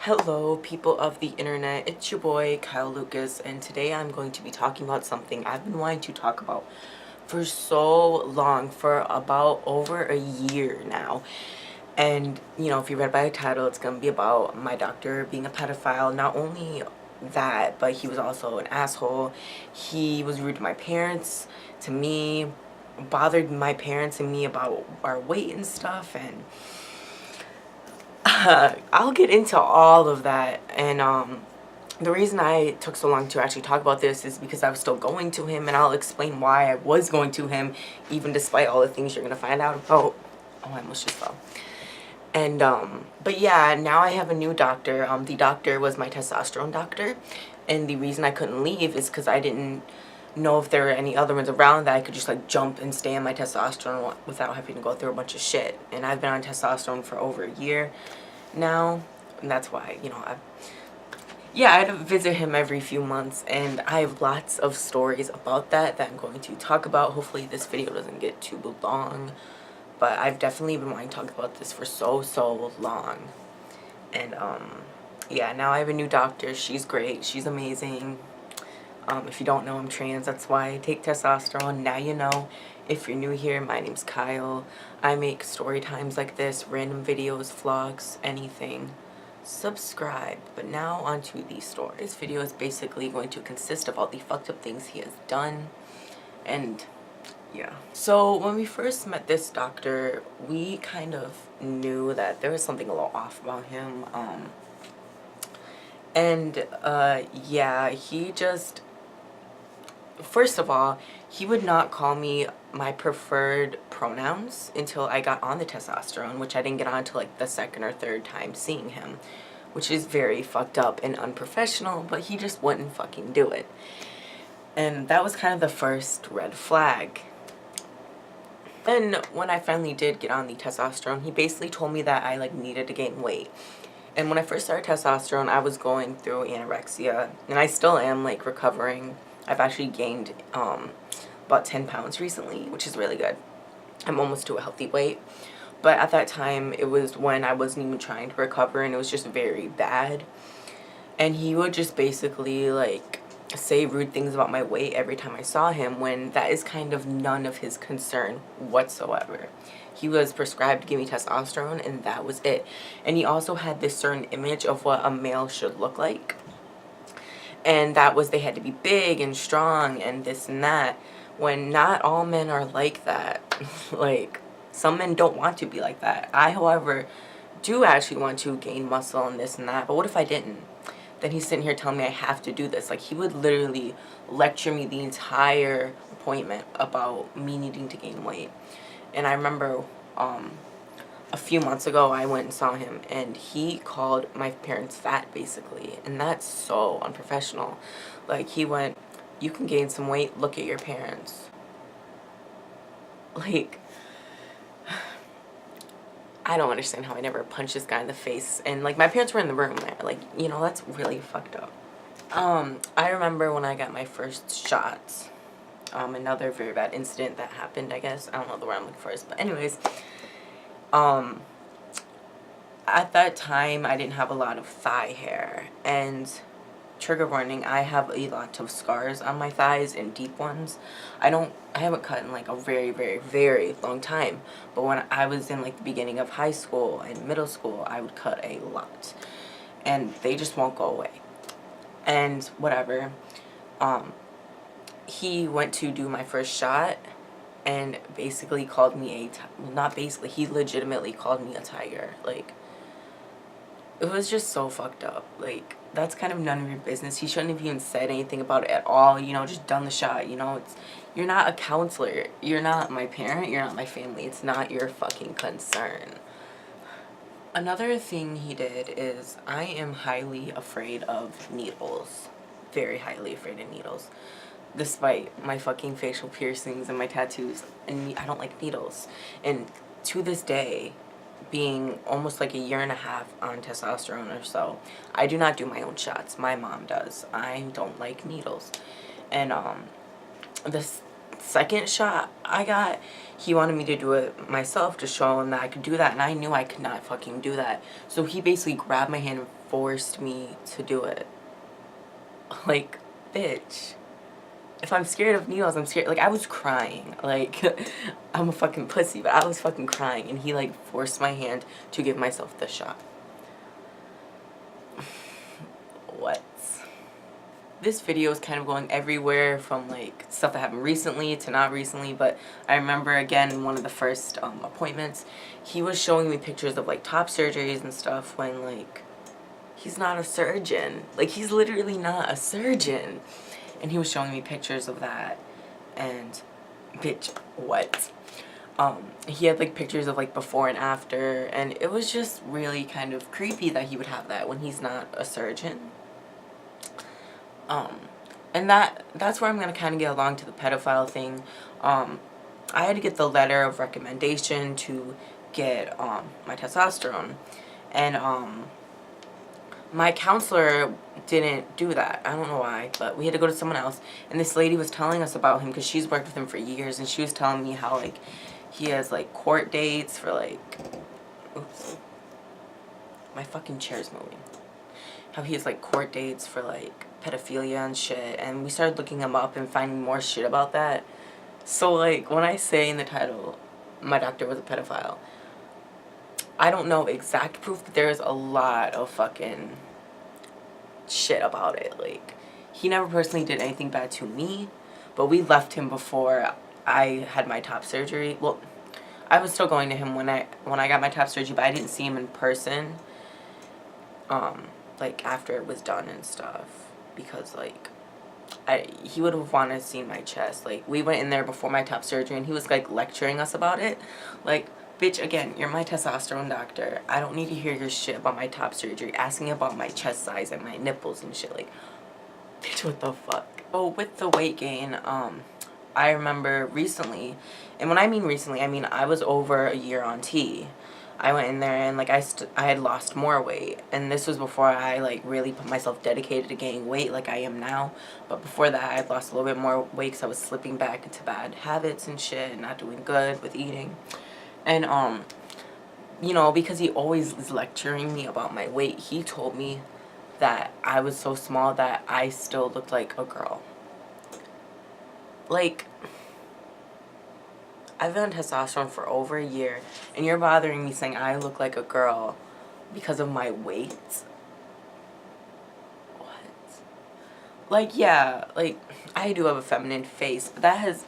Hello, people of the internet. It's your boy, Kyle.lucas, and today I'm going to be talking about something I've been wanting to talk about for so long, for about over a year now. And, you know, if you read by the title, it's going to be about my doctor being a pedophile. Not only that, but he was also an asshole. He was rude to my parents, to me, bothered my parents and me about our weight and stuff, and I'll get into all of that. And the reason I took so long to actually talk about this is because I was still going to him, and I'll explain why I was going to him even despite all the things you're gonna find out about. Oh, I almost just fell. And but yeah, now I have a new doctor. The doctor was my testosterone doctor, and the reason I couldn't leave is because I didn't know if there were any other ones around that I could just like jump and stay on my testosterone without having to go through a bunch of shit. And I've been on testosterone for over a year now, and that's why, you know, I had to visit him every few months, and I have lots of stories about that I'm going to talk about. Hopefully this video doesn't get too long, but I've definitely been wanting to talk about this for so long. And yeah, now I have a new doctor. She's great. She's amazing. If you don't know, I'm trans. That's why I take testosterone. Now you know. If you're new here, my name's Kyle. I make story times like this, random videos, vlogs, anything. Subscribe. But now onto the story. This video is basically going to consist of all the fucked up things he has done. And yeah. So when we first met this doctor, we kind of knew that there was something a little off about him. Yeah, he just, first of all, he would not call me my preferred pronouns until I got on the testosterone, which I didn't get on until like the second or third time seeing him, which is very fucked up and unprofessional, but he just wouldn't fucking do it. And that was kind of the first red flag. Then when I finally did get on the testosterone, he basically told me that I like needed to gain weight. And when I first started testosterone, I was going through anorexia, and I still am like recovering. I've actually gained about 10 pounds recently, which is really good. I'm almost to a healthy weight. But at that time, it was when I wasn't even trying to recover, and it was just very bad. And he would just basically like say rude things about my weight every time I saw him, when that is kind of none of his concern whatsoever. He was prescribed to give me testosterone, and that was it. And he also had this certain image of what a male should look like. And that was they had to be big and strong and this and that, when not all men are like that. Like, some men don't want to be like that. I, however, do actually want to gain muscle and this and that, but what if I didn't? Then he's sitting here telling me I have to do this. Like, he would literally lecture me the entire appointment about me needing to gain weight. And I remember a few months ago I went and saw him, and he called my parents fat basically, and that's so unprofessional. Like, he went, "You can gain some weight, look at your parents." Like, I don't understand how I never punched this guy in the face, and like, my parents were in the room there. Like, you know, that's really fucked up. I remember when I got my first shots, another very bad incident that happened, I guess. I don't know the word I'm looking for, but anyways, at that time I didn't have a lot of thigh hair, and trigger warning, I have a lot of scars on my thighs, and deep ones. I haven't cut in like a very long time, but when I was in like the beginning of high school and middle school, I would cut a lot, and they just won't go away. And whatever, he went to do my first shot and basically called me not basically, he legitimately called me a tiger. Like, it was just so fucked up. Like, that's kind of none of your business. He shouldn't have even said anything about it at all, you know, just done the shot, you know. You're not a counselor. You're not my parent. You're not my family. It's not your fucking concern. Another thing he did is, I am highly afraid of needles. Very highly afraid of needles. Despite my fucking facial piercings and my tattoos, and I don't like needles. And to this day, being almost like a year and a half on testosterone or so, I do not do my own shots. My mom does. I don't like needles. And second shot I got, he wanted me to do it myself to show him that I could do that, and I knew I could not fucking do that. So he basically grabbed my hand and forced me to do it. Like, bitch. If I'm scared of needles, I'm scared. Like, I was crying. Like, I'm a fucking pussy, but I was fucking crying. And he, like, forced my hand to give myself the shot. What? This video is kind of going everywhere from, like, stuff that happened recently to not recently. But I remember, again, in one of the first appointments, he was showing me pictures of, like, top surgeries and stuff when, like, he's not a surgeon. Like, he's literally not a surgeon. And he was showing me pictures of that, and bitch, what? He had like pictures of like before and after, and it was just really kind of creepy that he would have that when he's not a surgeon. And that's where I'm gonna kind of get along to the pedophile thing. I had to get the letter of recommendation to get my testosterone, and my counselor didn't do that. I don't know why, but we had to go to someone else. And this lady was telling us about him because she's worked with him for years. And she was telling me how, like, he has, like, court dates for, like... Oops. My fucking chair's moving. How he has, like, court dates for, like, pedophilia and shit. And we started looking him up and finding more shit about that. So, like, when I say in the title, my doctor was a pedophile... I don't know exact proof, but there's a lot of fucking shit about it. Like, he never personally did anything bad to me, but we left him before I had my top surgery. Well, I was still going to him when I got my top surgery, but I didn't see him in person, like, after it was done and stuff, because, like, he would have wanted to see my chest. Like, we went in there before my top surgery, and he was, like, lecturing us about it. Like, bitch, again, you're my testosterone doctor. I don't need to hear your shit about my top surgery, asking about my chest size and my nipples and shit. Like, bitch, what the fuck? Oh, with the weight gain, I remember recently, and when I mean recently, I mean I was over a year on T. I went in there and, like, I had lost more weight, and this was before I, like, really put myself dedicated to gaining weight like I am now. But before that, I had lost a little bit more weight because I was slipping back into bad habits and shit and not doing good with eating. And, you know, because he always is lecturing me about my weight, he told me that I was so small that I still looked like a girl. Like, I've been on testosterone for over a year, and you're bothering me saying I look like a girl because of my weight? What? Like, yeah, like, I do have a feminine face, but that has...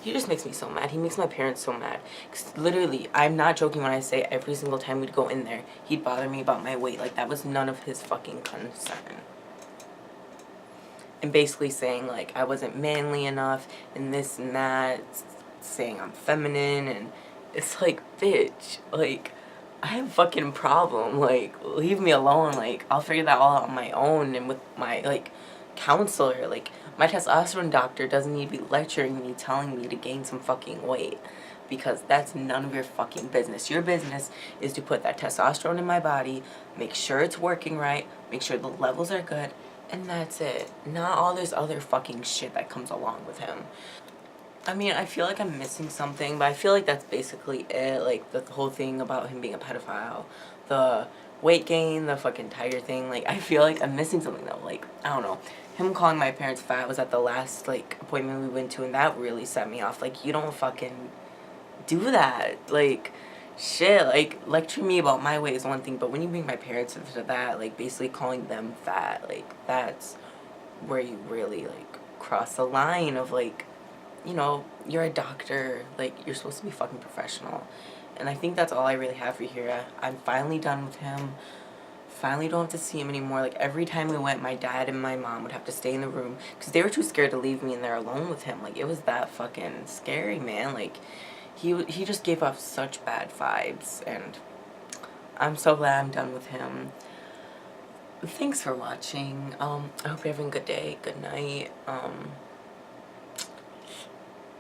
He just makes me so mad. He makes my parents so mad. Because literally, I'm not joking when I say every single time we'd go in there, he'd bother me about my weight. Like, that was none of his fucking concern. And basically saying, like, I wasn't manly enough, and this and that. Saying I'm feminine, and it's like, bitch, like, I have a fucking problem. Like, leave me alone. Like, I'll figure that all out on my own and with my, like, counselor. Like, my testosterone doctor doesn't need to be lecturing me, telling me to gain some fucking weight, because that's none of your fucking business. Your business is to put that testosterone in my body, make sure it's working right, make sure the levels are good, and that's it. Not all this other fucking shit that comes along with him. I mean, I feel like I'm missing something, but I feel like that's basically it. Like, the whole thing about him being a pedophile, the weight gain, the fucking tiger thing. Like, I feel like I'm missing something, though. Like, I don't know. Him calling my parents fat was at the last, like, appointment we went to, and that really set me off. Like, you don't fucking do that. Like, shit. Like, lecturing me about my weight is one thing, but when you bring my parents into that, like, basically calling them fat, like, that's where you really, like, cross the line of, like, you know, you're a doctor, like, you're supposed to be fucking professional. And I think that's all I really have for here. I'm finally done with him. Finally don't have to see him anymore. Like, every time we went, my dad and my mom would have to stay in the room because they were too scared to leave me in there alone with him. Like, it was that fucking scary, man. Like, he just gave off such bad vibes, and I'm so glad I'm done with him. Thanks for watching. I hope you're having a good day, good night.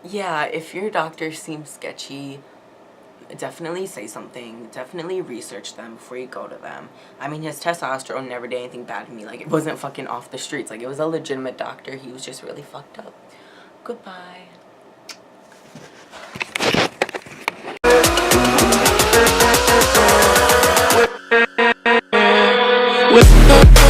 Yeah, if your doctor seems sketchy, definitely say something. Definitely research them before you go to them. I mean, his testosterone never did anything bad to me. Like, it wasn't fucking off the streets. Like, it was a legitimate doctor. He was just really fucked up. Goodbye. with